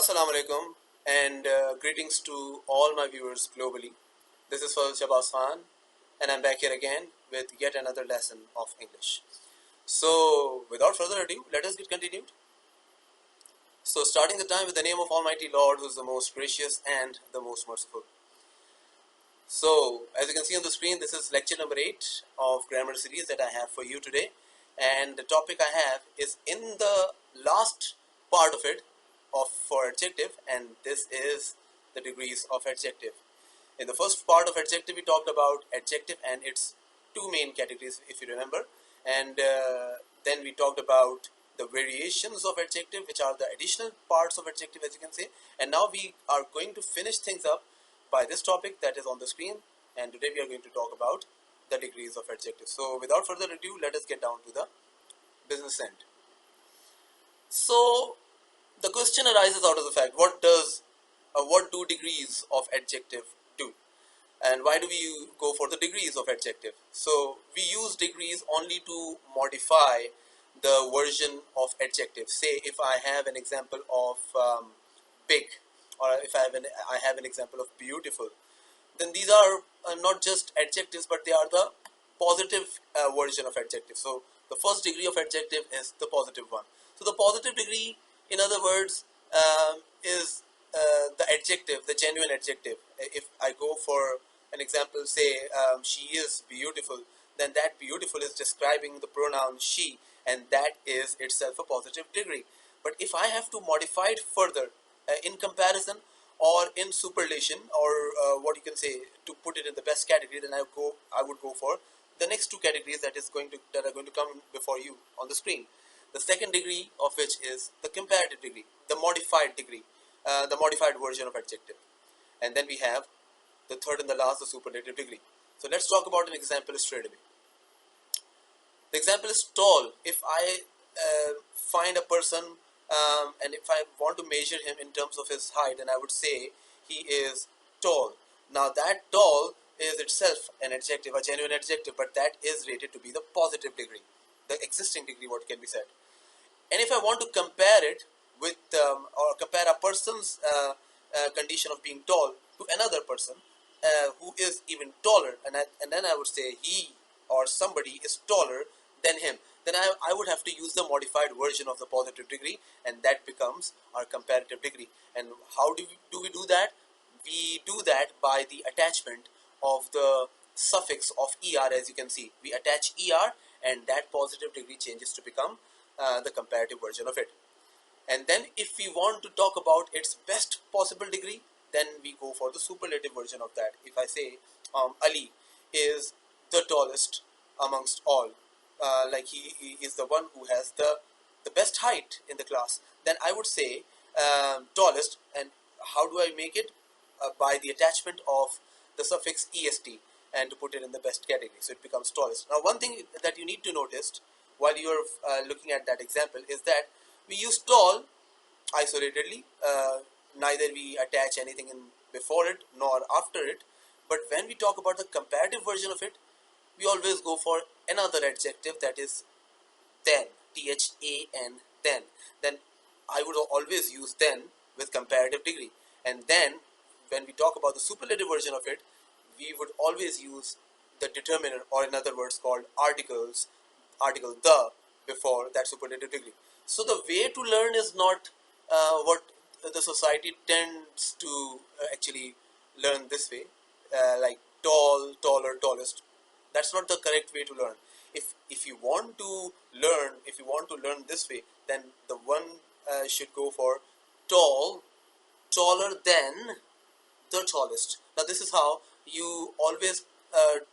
Assalamu alaikum and greetings to all my viewers globally. This is Shahbaz and I'm back here again with yet another lesson of English. So without further ado, let us get continued. So starting the time with the name of Almighty Lord, who is the most gracious and the most merciful. So as you can see on the screen, this is lecture number 8 of grammar series that I have for you today, and the topic I have is in the last part of it for adjective, and this is the degrees of adjective. In the first part of adjective we talked about adjective and its two main categories, if you remember, and then we talked about the variations of adjective, which are the additional parts of adjective, as you can say. And now we are going to finish things up by this topic that is on the screen, and today we are going to talk about the degrees of adjective. So without further ado, let us get down to the business end. So the question arises out of the fact, what do degrees of adjective do, and why do we go for the degrees of adjective? So we use degrees only to modify the version of adjective. Say if I have an example of big, or if I have an example of beautiful, then these are not just adjectives, but they are the positive version of adjective. So the first degree of adjective is the positive one. So the positive degree, in other words, is the adjective, the genuine adjective. If I go for an example, say she is beautiful, then that beautiful is describing the pronoun she, and that is itself a positive degree. But if I have to modify it further in comparison or in superlation, or what you can say, to put it in the best category, then I would go for the next two categories that are going to come before you on the screen. The second degree of which is the comparative degree, the modified degree, the modified version of adjective. And then we have the third and the last, the superlative degree. So let's talk about an example straight away. The example is tall. If I find a person and if I want to measure him in terms of his height, then I would say he is tall. Now that tall is itself an adjective, a genuine adjective, but that is rated to be the positive degree, the existing degree, what can be said. And if I want to compare it with or compare a person's condition of being tall to another person who is even taller, and then I would say he or somebody is taller than him, then I would have to use the modified version of the positive degree, and that becomes our comparative degree. And how do we do that? We do that by the attachment of the suffix of er. As you can see, we attach er, and that positive degree changes to become the comparative version of it. And then if we want to talk about its best possible degree, then we go for the superlative version of that. If I say Ali is the tallest amongst all, like he is the one who has the best height in the class, then I would say tallest. And how do I make it? By the attachment of the suffix est, and to put it in the best category, so it becomes tallest. Now one thing that you need to notice while you are looking at that example is that we use tall isolatedly, neither we attach anything in before it nor after it. But when we talk about the comparative version of it, we always go for another adjective, that is then, then. Then I would always use then with comparative degree. And then when we talk about the superlative version of it, we would always use the determiner, or in other words called article the, before that superlative degree. So the way to learn is not what the society tends to actually learn this way, like tall, taller, tallest. That's not the correct way to learn. If you want to learn this way, then the one should go for tall, taller than the tallest. Now this is how you always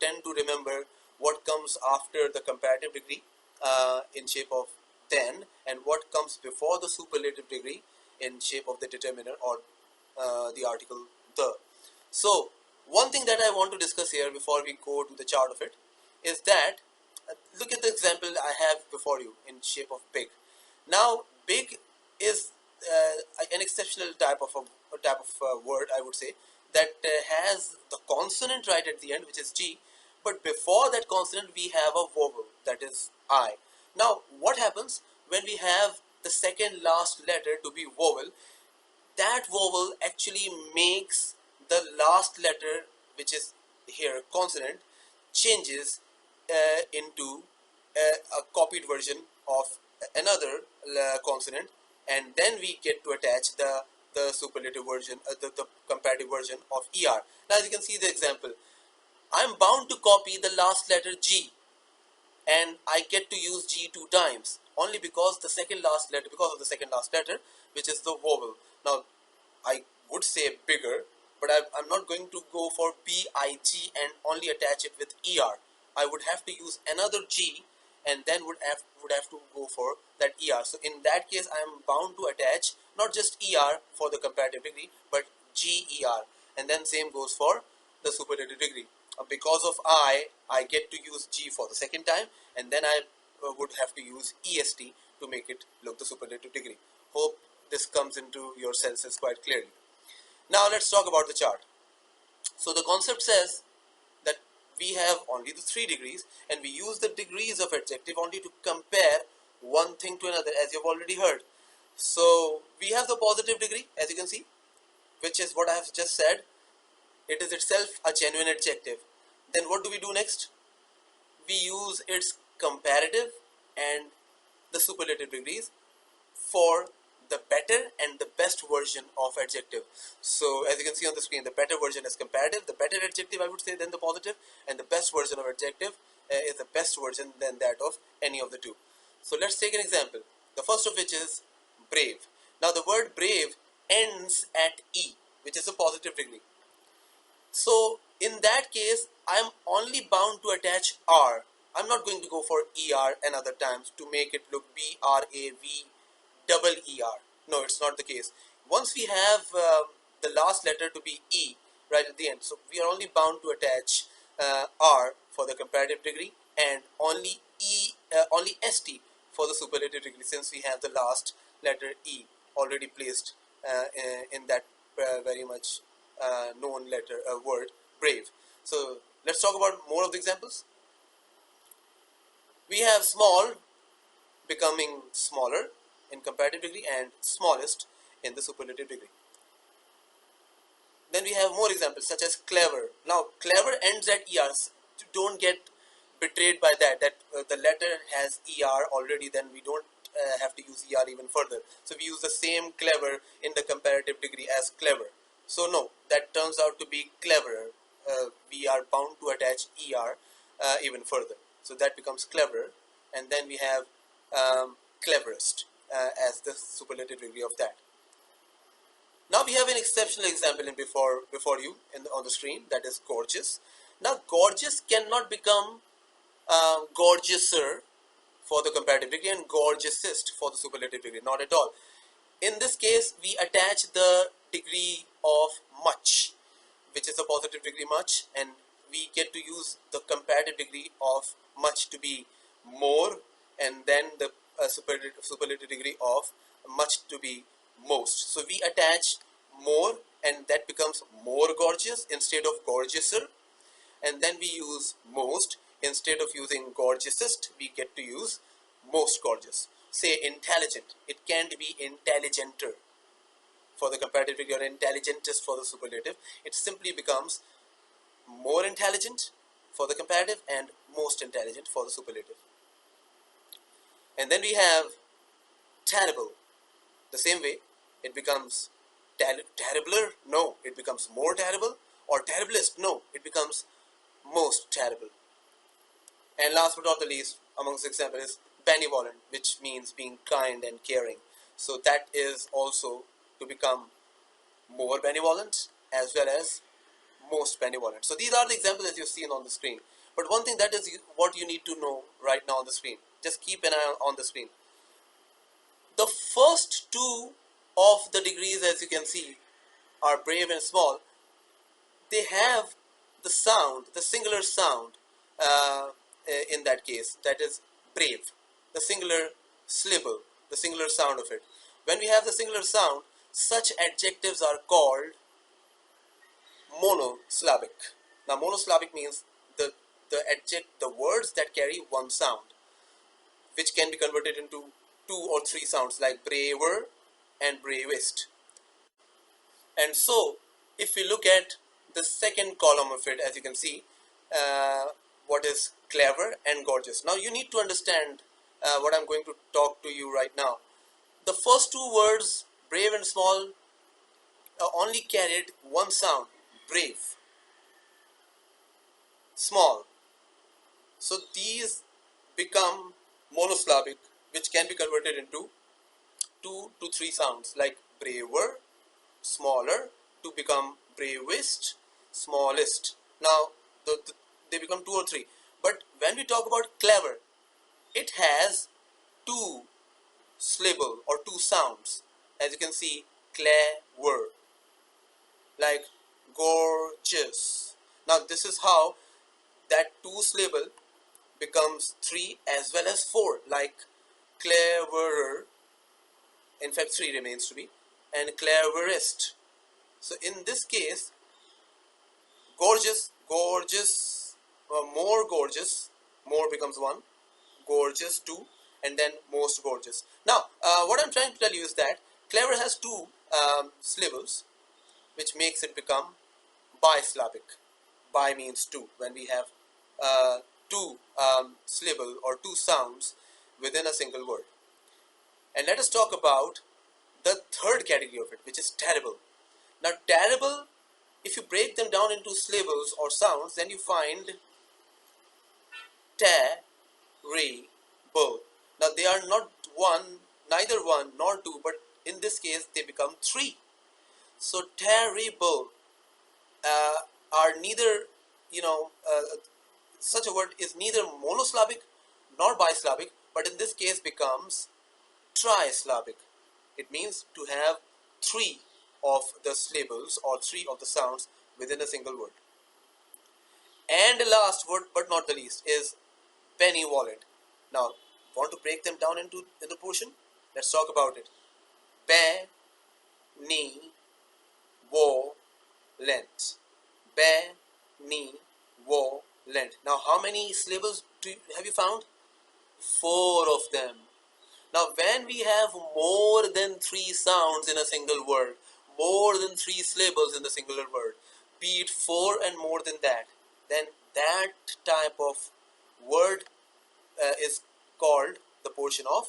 tend to remember what comes after the comparative degree in shape of then, and what comes before the superlative degree in shape of the determiner, or the article the. So one thing that I want to discuss here before we go to the chart of it is that look at the example I have before you in shape of big. Now big is an exceptional type of word, I would say, that has the consonant right at the end, which is G, but before that consonant we have a vowel, that is I. Now what happens when we have the second last letter to be vowel? that vowel actually makes the last letter, which is here consonant, changes into a copied version of another consonant, and then we get to attach the superlative version, the comparative version of er. Now, as you can see the example, I'm bound to copy the last letter G, and I get to use G two times only because the second last letter, because of the second last letter, which is the vowel. Now, I would say bigger, but I'm not going to go for BIG and only attach it with ER. I would have to use another G and then would have to go for that ER. So in that case, I am bound to attach not just ER for the comparative degree, but GER, and then same goes for the superlative degree. Because of I get to use G for the second time, and then I would have to use EST to make it look the superlative degree. Hope this comes into your senses quite clearly. Now let's talk about the chart. So the concept says that we have only the 3 degrees, and we use the degrees of adjective only to compare one thing to another, as you've already heard. So we have the positive degree, as you can see, which is what I have just said. It is itself a genuine adjective. Then what do we do next? We use its comparative and the superlative degrees for the better and the best version of adjective. So as you can see on the screen, the better version is comparative, the better adjective I would say than the positive, and the best version of adjective is the best version than that of any of the two. So let's take an example. The first of which is brave. Now the word brave ends at E, which is a positive degree. So in that case, I am only bound to attach R. I'm not going to go for ER another times to make it look BRAV double ER. No, it's not the case. Once we have the last letter to be E right at the end, so we are only bound to attach R for the comparative degree and only only ST for the superlative degree, since we have the last letter E already placed in that very much known letter word brave. So let's talk about more of the examples. We have small becoming smaller in comparative degree and smallest in the superlative degree. Then we have more examples such as clever. Now clever ends at ER. Don't get betrayed by that the letter has ER already, then we don't have to use ER even further. So we use the same clever in the comparative degree as clever. So no, that turns out to be cleverer. We are bound to attach ER even further. So that becomes cleverer, and then we have cleverest as the superlative degree of that. Now we have an exceptional example in before you on the screen, that is gorgeous. Now gorgeous cannot become gorgeouser for the comparative degree and gorgeousest for the superlative degree, not at all. In this case, we attach the degree of much, which is a positive degree much, and we get to use the comparative degree of much to be more, and then the superlative degree of much to be most. So we attach more, and that becomes more gorgeous instead of gorgeouser, and then we use most. Instead of using gorgeousest, we get to use most gorgeous. Say intelligent, it can't be intelligenter for the comparative degree or intelligentest for the superlative. It simply becomes more intelligent for the comparative and most intelligent for the superlative. And then we have terrible. The same way, it becomes terribler. No, it becomes more terrible. Or terriblest. No, it becomes most terrible. And last but not the least, amongst the example is benevolent, which means being kind and caring. So that is also to become more benevolent as well as most benevolent. So these are the examples that you've seen on the screen. But one thing that is what you need to know right now on the screen. Just keep an eye on the screen. The first two of the degrees, as you can see, are brave and small. They have the sound, the singular sound in that case, that is brave, the singular syllable, the singular sound of it. When we have the singular sound, such adjectives are called monosyllabic. Now monosyllabic means the words that carry one sound, which can be converted into 2 or 3 sounds like braver and bravest. And so if we look at the second column of it, as you can see, what is clever and gorgeous. Now you need to understand what I'm going to talk to you right now. The first two words, brave and small, only carried one sound, brave, small. So these become monosyllabic, which can be converted into 2 to 3 sounds, like braver, smaller, to become bravest, smallest. Now they become 2 or 3. But when we talk about clever, it has 2 syllable or 2 sounds. As you can see, clever, like gorgeous. Now this is how that 2 syllable becomes 3 as well as 4, like cleverer. In fact, 3 remains to be, and cleverest. So in this case, gorgeous, gorgeous, more becomes 1, gorgeous 2, and then most gorgeous. Now, what I'm trying to tell you is that clever has 2 syllables, which makes it become bisyllabic. Bi means 2, when we have 2 syllable or 2 sounds within a single word. And let us talk about the third category of it, which is terrible. Now, terrible, if you break them down into syllables or sounds, then you find terrible. Now, they are not neither one nor 2, but in this case, they become 3. So, terrible are neither, such a word is neither monosyllabic nor bisyllabic, but in this case becomes trisyllabic. It means to have 3 of the syllables or 3 of the sounds within a single word. And the last word, but not the least, is penny wallet. Now, want to break them down into the portion? Let's talk about it. Penny wallet. Penny wallet. Now, how many syllables have you found? 4 of them. Now, when we have more than 3 sounds in a single word, more than 3 syllables in a single word, be it 4 and more than that, then that type of word is called the portion of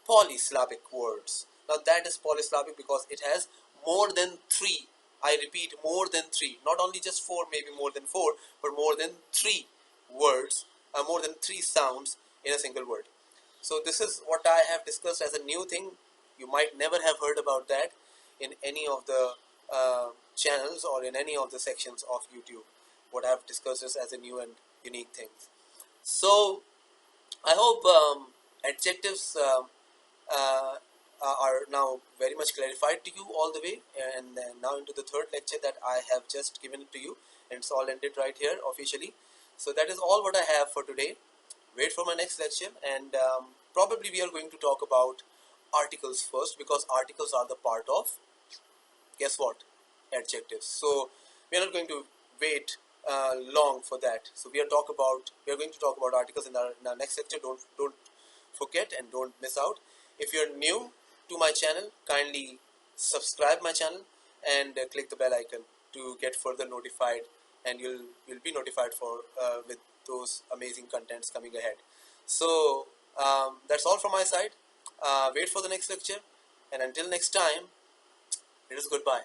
polysyllabic words. Now, that is polysyllabic because it has more than 3. I repeat, more than 3. Not only just 4, maybe more than 4, but more than 3 words, more than 3 sounds in a single word. So this is what I have discussed as a new thing. You might never have heard about that in any of the channels or in any of the sections of YouTube. What I have discussed is as a new and unique thing. So I hope adjectives are now very much clarified to you all the way, and now into the third lecture that I have just given it to you, and it's all ended right here officially. So that is all what I have for today. Wait for my next lecture, and probably we are going to talk about articles first, because articles are the part of, guess what, adjectives. So we are not going to wait long for that. So we are going to talk about articles in our next lecture. Don't forget and don't miss out. If you're new to my channel, kindly subscribe my channel and click the bell icon to get further notified, and you'll be notified for with those amazing contents coming ahead. So that's all from my side. Wait for the next lecture, and until next time, it is goodbye.